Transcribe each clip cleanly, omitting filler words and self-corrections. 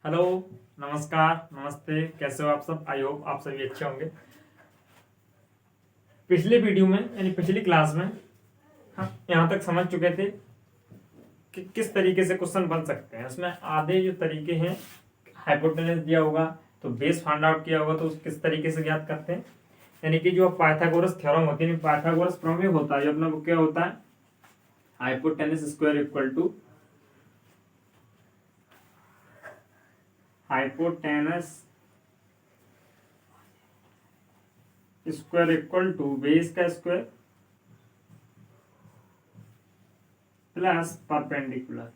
Hello, नमस्कार, नमस्ते। कैसे हो आप सब? आई होप आप सभी अच्छे होंगे। पिछले वीडियो में यानी पिछली क्लास में हम यहाँ तक समझ चुके थे कि किस तरीके से क्वेश्चन बन सकते हैं। उसमें आधे जो तरीके हैं, हाइपोटेनस दिया होगा तो बेस फाइंड आउट किया होगा तो किस तरीके से ज्ञात करते हैं। यानी कि जो पाइथागोरस थ्योरम होती है, पाइथागोरस प्रमेय होता है, जो अपना वो क्या होता है, hypotenuse square equal to hypotenuse square equal to base का स्क्वायर प्लस परपेंडिकुलर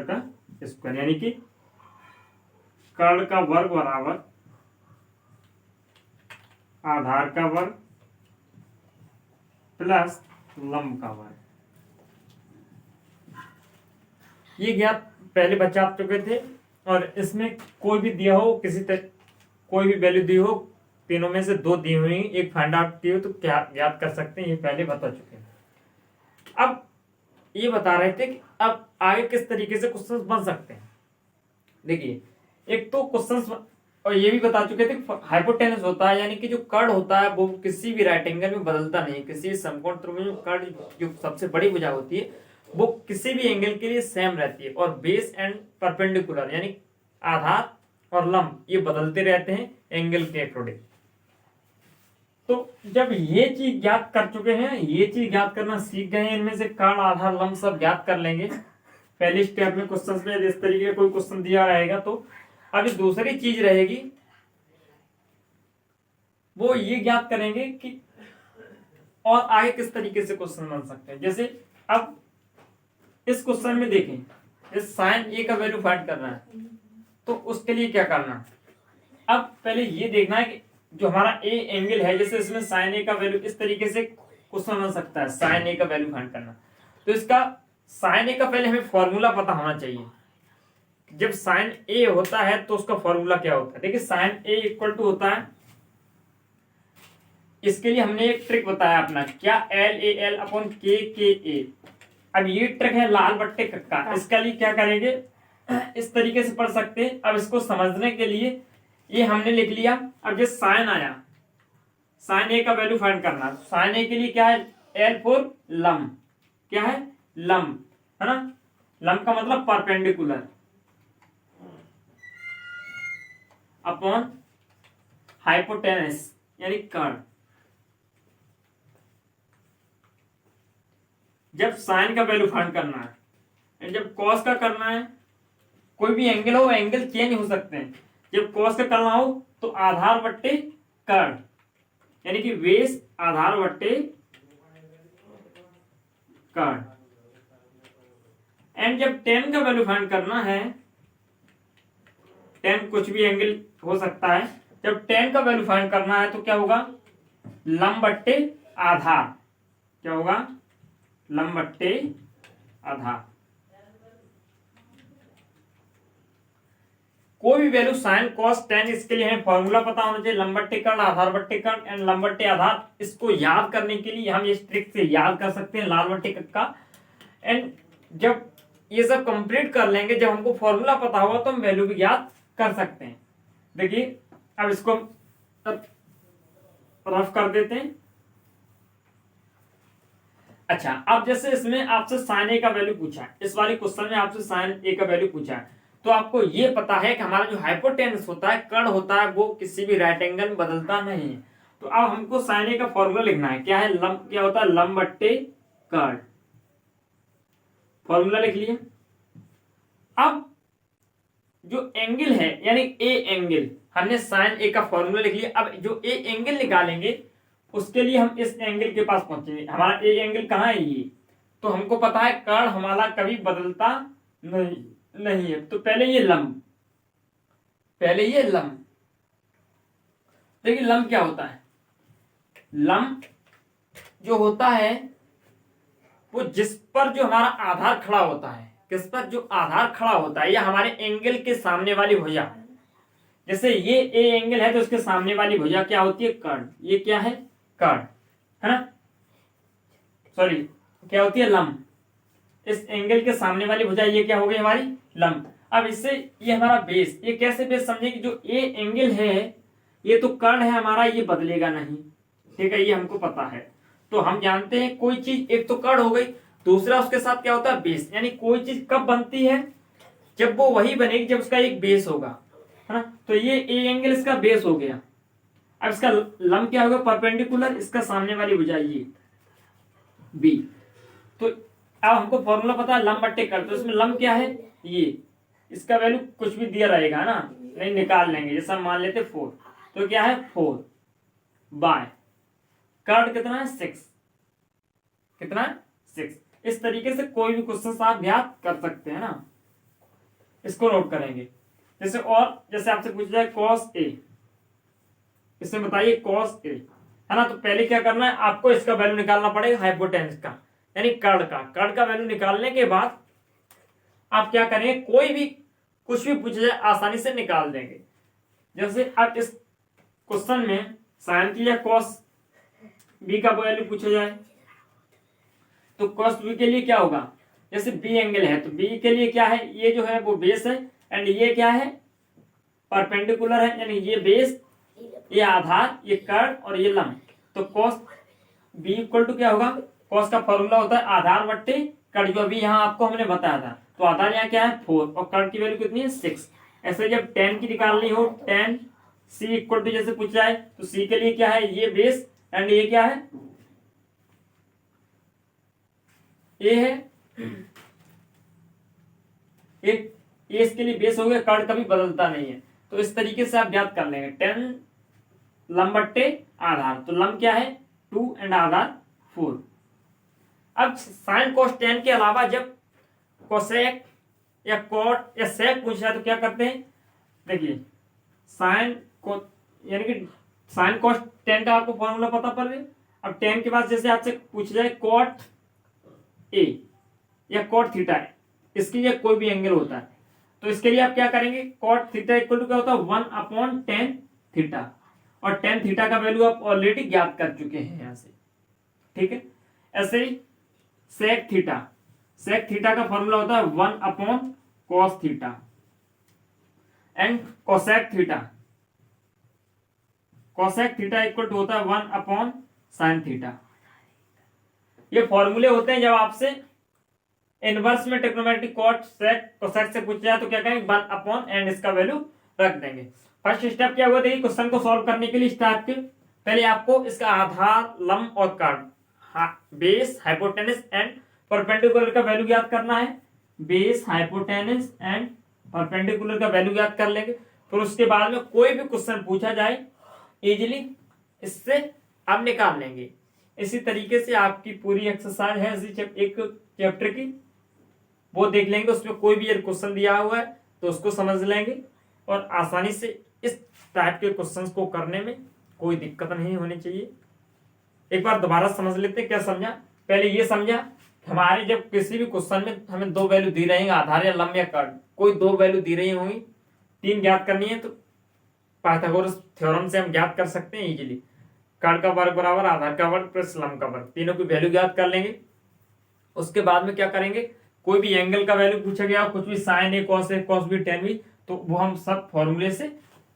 का स्क्वायर, यानी कि कर्ण का वर्ग बराबर आधार का वर्ग प्लस लंब का वर्ग। ये ज्ञात पहले बचा चुके थे। और इसमें कोई भी दिया हो, कोई भी वैल्यू दी हो, तीनों में से दो दी हुई, एक फाइंड आउट की हो तो क्या ज्ञात कर सकते हैं, ये पहले बता चुके हैं। अब ये बता रहे थे कि अब आगे किस तरीके से क्वेश्चंस बन सकते हैं। देखिए, एक तो क्वेश्चंस, और ये भी बता चुके थे हाइपोटेनस होता है, यानी कि जो कर्ण होता है वो किसी भी राइट एंगल में बदलता नहीं। किसी समकोण त्रिभुज में कर्ण जो सबसे बड़ी भुजा होती है वो किसी भी एंगल के लिए सेम रहती है। और बेस एंड परपेंडिकुलर यानी आधार और लंब ये बदलते रहते हैं एंगल के अकॉर्डिंग। तो जब ये चीज ज्ञात कर चुके हैं, ये चीज ज्ञात करना सीख गए हैं, इनमें से कर्ण आधार लंब सब ज्ञात कर लेंगे पहले स्टेप में। क्वेश्चन में इस तरीके का कोई क्वेश्चन दिया रहेगा तो अभी दूसरी चीज रहेगी, वो ये ज्ञात करेंगे कि और आगे किस तरीके से क्वेश्चन बन सकते हैं। जैसे अब इस क्वेश्चन में देखें, इस साइन ए का वैल्यू फाइंड करना है तो उसके लिए क्या करना है। अब पहले ये देखना है कि जो हमारा ए एंगल है, जैसे इसमें साइन ए का वैल्यू इस तरीके से क्वेश्चन बन सकता है, साइन ए का वैल्यू फाइंड करना। तो इसका साइन ए का पहले हमें फॉर्मूला पता होना चाहिए। जब साइन ए होता है तो उसका फॉर्मूला क्या होता है। देखिए, साइन ए इक्वल टू होता है, इसके लिए हमने एक ट्रिक बताया अपना, क्या एल ए एल अपॉन के ए। अब ये ट्रिक है लाल बट्टे का, इसके लिए क्या करेंगे, इस तरीके से पढ़ सकते हैं। अब इसको समझने के लिए ये हमने लिख लिया। अब जो साइन आया, साइन ए का वैल्यू फाइंड करना, साइन ए के लिए क्या है, एल फॉर लंब, क्या है, लंब, है ना। लंब का मतलब परपेंडिकुलर अपॉन हाइपोटेनस यानी कर्ण। जब साइन का वैल्यू फाइंड करना है, जब कॉस का करना है, कोई भी एंगल हो, एंगल चेंज हो सकते हैं। जब कॉस का करना हो तो आधार बट्टे कर्ण, यानी कि बेस आधार बट्टे कर्ण। एंड जब टेन का वैल्यू फाइंड करना है, टेन कुछ भी एंगल हो सकता है, जब टेन का वैल्यू फाइंड करना है तो क्या होगा, लंब बट्टे आधार, क्या होगा, लंब बट्टे आधार। कोई भी वैल्यू साइन कॉस टेन, इसके लिए हमें फॉर्मूला पता होना चाहिए, लंब बट्टे कर्ण, आधार बट्टे कर्ण एंड लंब बट्टे आधार। इसको याद करने के लिए हम इस ट्रिक से याद कर सकते हैं, लाल बट्टे का। एंड जब ये सब कंप्लीट कर लेंगे, जब हमको फॉर्मूला पता होगा तो हम वैल्यू भी याद कर सकते हैं। देखिए, अब इसको रफ कर देते हैं। अच्छा, अब जैसे इसमें आपसे साइन ए का वैल्यू पूछा है, इस वाले क्वेश्चन में आपसे साइन ए का वैल्यू पूछा है, तो आपको ये पता है कि हमारा जो हाइपोटेनस होता है, कर्ण होता है, वो किसी भी राइट एंगल में बदलता नहीं है। तो अब हमको साइन ए का फॉर्मूला लिखना है, क्या है, लंब, क्या होता है, लंब बट्टे कर्ण। फॉर्मूला लिख लिया। अब जो एंगल है यानी ए एंगल, हमने साइन ए का फॉर्मूला लिख लिया। अब जो ए एंगल निकालेंगे उसके लिए हम इस एंगल के पास पहुंचेंगे। हमारा ए एंगल कहाँ है, ये तो हमको पता है कर्ण हमारा कभी बदलता नहीं है। तो पहले ये लंब, देखिए लंब क्या होता है, लंब जो होता है वो जिस पर जो हमारा आधार खड़ा होता है, किस पर जो आधार खड़ा होता है, या हमारे एंगल के सामने वाली भुजा। जैसे ये ए एंगल है तो उसके सामने वाली भुजा क्या होती है, कर्ण। ये क्या है, कर्ण, है ना, सॉरी क्या होती है, लंब। इस एंगल के सामने वाली भुजा ये क्या हो गई हमारी लंब। अब इससे ये हमारा बेस, ये कैसे बेस समझे कि जो ये एंगल है ये तो कर्ण है हमारा, ये बदलेगा नहीं, ठीक है, ये हमको पता है। तो हम जानते हैं कोई चीज एक तो कर्ण हो गई, दूसरा उसके साथ क्या होता है बेस, यानी कोई चीज कब बनती है, जब वो वही बनेगी जब उसका एक बेस होगा, है ना। तो ये ए एंगल इसका बेस हो गया। अब इसका लंब क्या होगा परपेंडिकुलर, इसका सामने वाली भुजा ये बी। तो अब हमको फॉर्मूला पता है लंब बट्टे कर्ण, तो इसमें लंब क्या है ये, इसका वैल्यू कुछ भी दिया रहेगा ना, नहीं निकाल लेंगे, जैसा मान लेते 4, तो क्या है 4 बाय कर्ण कितना है 6, कितना है 6। इस तरीके से कोई भी क्वेश्चन आप ज्ञात कर सकते हैं ना, इसको नोट करेंगे। जैसे और जैसे आपसे पूछा जाए cos a, इसमें बताइए cos a, है ना। तो पहले क्या करना है आपको, इसका वैल्यू निकालना पड़ेगा हाइपोटेनस का, यानी कर्ण का वैल्यू निकालने के बाद आप क्या करेंगे, कोई भी कुछ भी पूछा जाए आसानी से निकाल देंगे। जैसे आप इस क्वेश्चन में साइन की या cos b का वैल्यू पूछा जाए, तो cos b के लिए क्या होगा, जैसे b एंगल है तो b के लिए क्या है, ये जो है वो बेस है, एंड ये क्या है परपेंडिकुलर है, यानी ये बेस, ये आधार, ये कर्ण और ये लंब। तो cos b इक्वल टू क्या होगा, cos का फॉर्मूला होता है आधार बट्टे कर्ण, जो अभी यहाँ आपको हमने बताया था। तो आधार यहाँ क्या है 4 और कर्ण की वैल्यू कितनी है 6। ऐसे जब tan की निकालनी हो, tan c इक्वल टू जैसे पूछा है, तो c के लिए क्या है ये बेस, एंड ये क्या है ये है एक, ये इसके लिए बेस हो गया, कर्ण कभी बदलता नहीं है। तो इस तरीके से आप याद कर लेंगे, 10 लंब बट्टे आधार, तो लंब क्या है 2 एंड आधार 4। अब साइन कोस टेन के अलावा जब कोसेक या कोट या सेक पूछ रहा है तो क्या करते हैं, देखिए साइन को, यानी कि साइन कोस टेन का आपको फॉर्मूला पता पड़ गया। अब टेन के बाद जैसे आपसे पूछ जाए कोट ए या कोट थीटा, इसके लिए कोई भी एंगल होता है, तो इसके लिए आप क्या करेंगे, कोट थीटा इक्वल टू क्या होता है 1/tan थीटा, और tan थीटा का वैल्यू आप ऑलरेडी ज्ञात कर चुके हैं यहां से, ठीक है। ऐसे ही सेक थीटा का फॉर्मूला होता है 1/cos theta, and cosec theta equal to होता है 1/sin थीटा। ये फॉर्मूले होते हैं जब आपसे इनवर्स में ट्रिग्नोमेट्रिक कोसेक से पूछा जाए तो क्या करेंगे 1/, एंड इसका वैल्यू रख देंगे। फर्स्ट स्टेप क्या हुआ, देखिए क्वेश्चन को सॉल्व करने के लिए स्टार्ट के पहले आपको इसका आधार, लंब और कर्ण, बेस, हाइपोटेनस एंड परपेंडिकुलर का वैल्यू ज्ञात करना है। बेस, हाइपोटेनस एंड परपेंडिकुलर का वैल्यू ज्ञात कर लेंगे। फिर उसके बाद में कोई भी क्वेश्चन पूछा जाए इजीली इससे आप निकाल लेंगे। इसी तरीके से आपकी पूरी एक्सरसाइज है एक चैप्टर की, वो देख लेंगे, उसमें कोई भी क्वेश्चन दिया हुआ है तो उसको समझ लेंगे, और आसानी से इस टाइप के क्वेश्चंस को करने में कोई दिक्कत नहीं होनी चाहिए। एक बार दोबारा समझ लेते हैं क्या समझा। पहले ये समझा हमारे जब किसी भी क्वेश्चन में हमें दो वैल्यू दी रहेंगे, आधार या लंब या कर्ण, कोई दो वैल्यू दी रही होंगी, 3 ज्ञात करनी है, तो पाइथागोरस थ्योरम से हम ज्ञात कर सकते हैं इजीली। कर्ण का वर्ग बराबर आधार का वर्ग प्लस लंब का वर्ग, तीनों की वैल्यू ज्ञात कर लेंगे। उसके बाद में क्या करेंगे, कोई भी एंगल का वैल्यू पूछा गया, कुछ भी sign A, cos B, ten B, तो वो हम सब फॉर्मूले से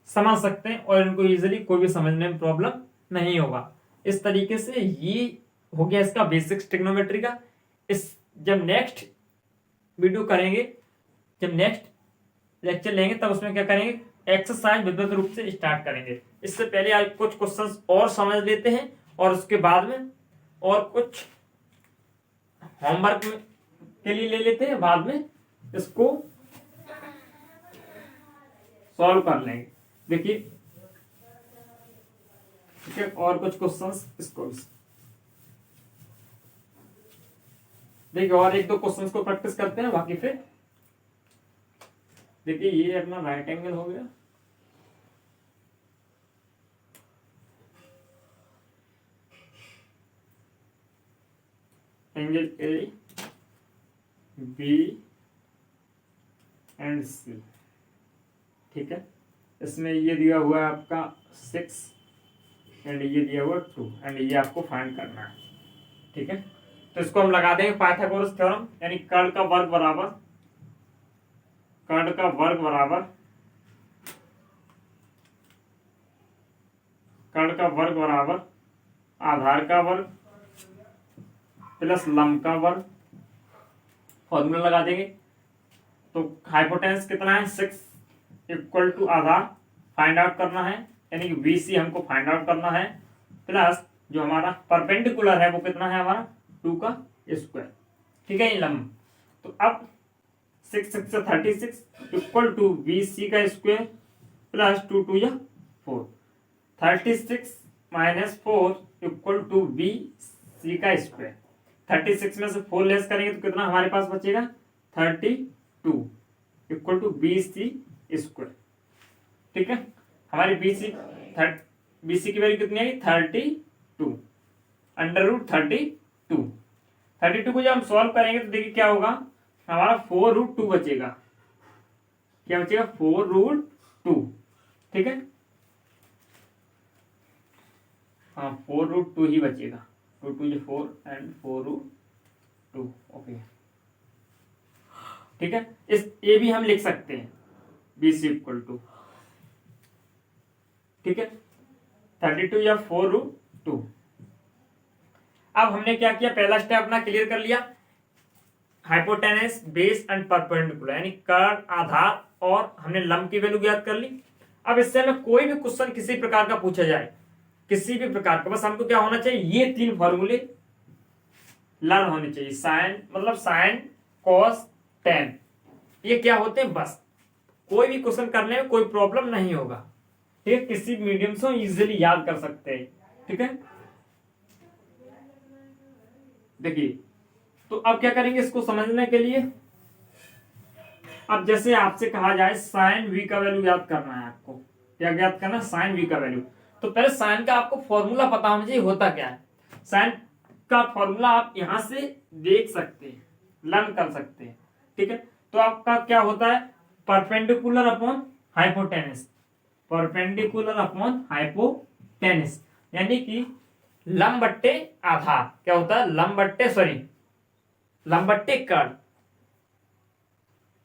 समझ सकते हैं और इनको इजीली कोई भी समझने में प्रॉब्लम नहीं होगा। इस तरीके से ये हो गया इसका बेसिक्स ट्रिग्नोमेट्री का। इस जब नेक्स्ट वीडियो करेंगे, जब नेक्स्ट लेक्चर लेंगे, तब उसमें क्या करेंगे, एक्सरसाइज विद्युत रूप से स्टार्ट करेंगे। इससे पहले आज कुछ क्वेश्चंस और समझ लेते हैं, और उसके बाद में और कुछ होमवर्क के लिए ले लेते हैं, बाद में इसको सॉल्व कर लेंगे। देखिए ठीक है, और कुछ क्वेश्चंस इसको देखिए, और एक दो क्वेश्चंस को प्रैक्टिस करते हैं, बाकी फिर देखिए ये अपना राइट एंगल हो गया, एंगल ए बी एंड सी, ठीक है। इसमें ये दिया हुआ है आपका 6 एंड ये दिया हुआ 2, एंड ये आपको फाइंड करना है, ठीक है। तो इसको हम लगा देंगे पाइथागोरस थ्योरम, यानी कर्ण का वर्ग बराबर आधार का वर्ग प्लस लंब का वर्ग, फॉर्मूला लगा देंगे। तो हाइपोटेनस कितना है 6 इक्वल टू आधार फाइंड आउट करना है, यानी कि BC हमको फाइंड आउट करना है, प्लस जो हमारा परपेंडिकुलर है वो कितना है हमारा 2 का स्क्वायर, ठीक है, ये लंब। तो अब 6 6 से 36 इक्वल टू BC का स्क्वायर प्लस 2 2 या 4, 36 माइनस 4 इक्वल टू BC का स्क्वायर। 36 में से 4 लेस करेंगे तो कितना हमारे पास बचेगा 32 इक्वल टू BC स्क्वायर, ठीक है। हमारी BC की वैल्यू कितनी आएगी 32 अंडर रूट 32 को जब हम सॉल्व करेंगे तो देखिए क्या होगा, हमारा 4√2 बचेगा। क्या बचेगा 4√2, ठीक है, हाँ 4√2 ही बचेगा, 2 2 4 एंड 4√2, ओके, ठीक है। इस ये भी हम लिख सकते हैं BC इक्वल टू, ठीक है, 32 या 4√2। अब हमने क्या किया, पहला स्टेप अपना क्लियर कर लिया, हाइपोटेनस बेस एंड परपेंडिकुलर, यानी कर्ण आधार और हमने लंब की वैल्यू ज्ञात कर ली। अब इससे हमें कोई भी क्वेश्चन किसी प्रकार का पूछा जाए, किसी भी प्रकार का, बस हमको क्या होना चाहिए, ये 3 फॉर्मूले लर्न होने चाहिए। साइन मतलब साइन कॉस टेन, ये क्या होते हैं, बस कोई भी क्वेश्चन करने में कोई प्रॉब्लम नहीं होगा, ठीक है, किसी मीडियम से इजीली याद कर सकते हैं, ठीक है। देखिए तो अब क्या करेंगे इसको समझने के लिए, अब जैसे आपसे कहा जाए साइन V का वैल्यू याद करना है, आपको क्या याद करना है, साइन V का वैल्यू। तो पहले साइन का आपको फॉर्मूला पता होना चाहिए होता क्या है। साइन का फॉर्मूला आप यहां से देख सकते हैं, लर्न कर सकते हैं, ठीक है। तो आपका क्या होता है, perpendicular upon hypotenuse, perpendicular upon hypotenuse, यानी कि लंब बट्टे आधार, क्या होता है, लंब बट्टे कर्ण।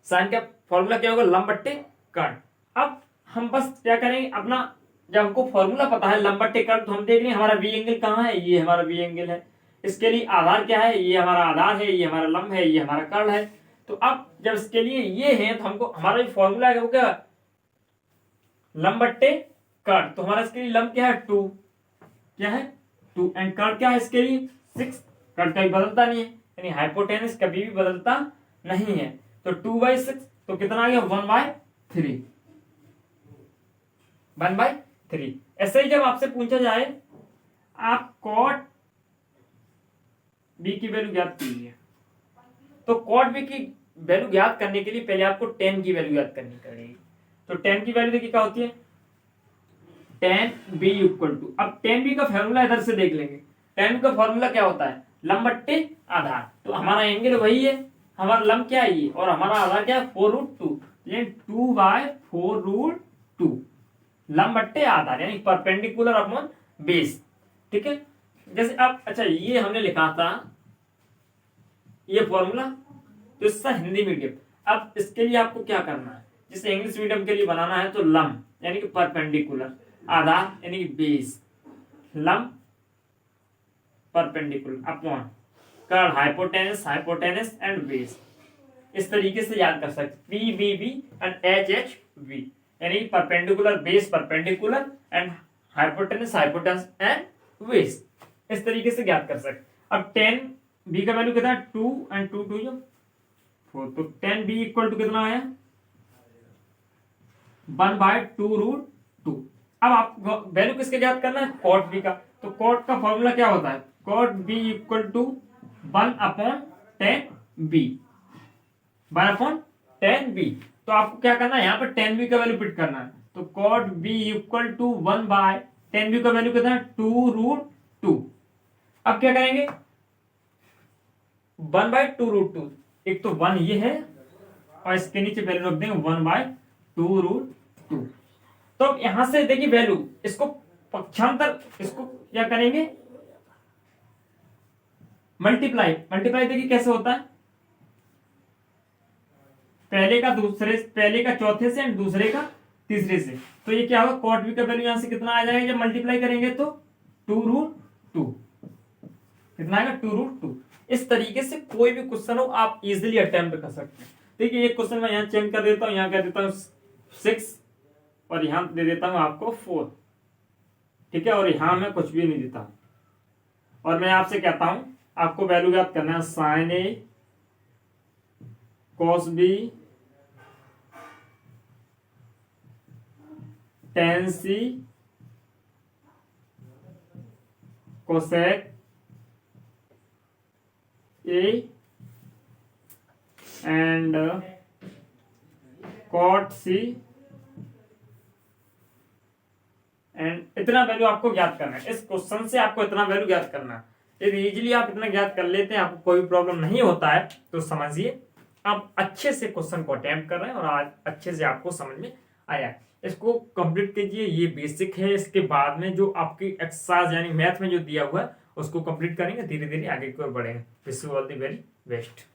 साइन का फॉर्मूला क्या होगा, लंब बट्टे कर्ण। अब हम बस क्या करेंगे, अपना जब हमको फॉर्मूला पता है लंब बट्टे कर्ण, तो हम देख रहे हैं हमारा V एंगल कहाँ है, ये हमारा V एंगल है, इसके लिए आधार क्या है, ये हमारा आधार है, ये हमारा लंब है, ये हमारा कर्ण है। तो अब जब इसके लिए ये है तो हमको हमारा जो फॉर्मूला है वो क्या, लंब बट्टे कर्ण, तो हमारा इसके लिए लंब क्या है 2, क्या है 2, एंड कर्ण क्या है इसके लिए 6, कर्ण कभी बदलता नहीं है, यानी हाइपोटेनस कभी भी बदलता नहीं है। तो 2/6 तो कितना आ गया 1/3, 1/3। ऐसे ही जब आपसे पूछा जाए आप कॉट B की वैल्यू ज्ञात कीजिए, तो कॉट B की वैल्यू ज्ञात करने के लिए पहले आपको tan की वैल्यू ज्ञात करनी पड़ेगी। तो tan की वैल्यू देखिए क्या होती है, tan B इक्वल टू, अब tan B का फॉर्मूला इधर से देख लेंगे, tan B का फॉर्मूला क्या होता है, लंब बट्टे आधार। तो हमारा एंगल वही है, हमारा लंब क्या है ये, और हमारा आधार क्या है 4√2, यानी 2/4√2 लंब बट्टे आधार, यानी परपेंडिकुलर अपॉन बेस, ठीक है। जैसे अब अच्छा ये हमने लिखा था ये फॉर्मूला, तो इसका हिंदी मीडियम। अब इसके लिए आपको क्या करना है, जिसे इंग्लिश मीडियम के लिए बनाना है, तो लंब यानी कि परपेंडिकुलर, आधार यानी कि बेस, लंब परपेंडिकुलर अपॉन कर्ण, हाइपोटेनस एंड बेस। इस तरीके से याद कर सकते, PBB एंड HHV, यानी perpendicular base, perpendicular and hypotenuse and base, इस तरीके से ज्ञात कर सकते। अब tan B का वैल्यू कितना है 2 एंड 2 2 4, तो tan B इक्वल टू कितना आया 1/2√2। अब आप वैल्यू किसके ज्ञात करना है, कॉट B का। तो कॉट का फॉर्मूला क्या होता है, cot B equal to 1/tan B, 1/tan B। तो आपको क्या करना है, यहाँ पर tan B का वैल्यू पुट करना है, तो cot B equal to 1/tan B का वैल्यू कितना है 2√2। अब क्या करेंगे 1/2√2, एक तो 1 ये है और इसके नीचे वैल्यू रख देंगे 1/2√2। तो अब यहां से देखिए वैल्यू, इसको पक्षांतर, इसको क्या करेंगे मल्टीप्लाई देखिए कैसे होता है, पहले का चौथे से एंड दूसरे का तीसरे से। तो ये क्या होगा, कॉट बी का वैल्यू यहां से कितना आ जाएगा जब मल्टीप्लाई करेंगे तो 2√2, कितना आएगा 2√2। इस तरीके से कोई भी क्वेश्चन हो आप इजिली अटेम्प्ट कर सकते हैं। देखिए एक क्वेश्चन मैं यहाँ चेंज कर देता हूँ, यहाँ कर देता हूँ 6 और यहाँ दे देता हूँ आपको 4, ठीक है, और यहाँ मैं कुछ भी नहीं देता हूँ। और मैं आपसे कहता हूँ आपको वैल्यू ज्ञात करना है sine A cos B tan C cosec A and cot C and इतना वैल्यू आपको ज्ञात करना है। इस क्वेश्चन से आपको इतना वैल्यू ज्ञात करना है। यदि इजीली आप इतना ज्ञात कर लेते हैं, आपको कोई प्रॉब्लम नहीं होता है, तो समझिए आप अच्छे से क्वेश्चन को अटेम्प्ट कर रहे हैं और आज अच्छे से आपको समझ में आया। इसको कंप्लीट कीजिए, ये बेसिक है। इसके बाद में जो आपकी एक्सरसाइज यानी मैथ में जो दिया हुआ है उसको कंप्लीट करेंगे, धीरे धीरे आगे की ओर बढ़ेंगे। Wish you all the very best.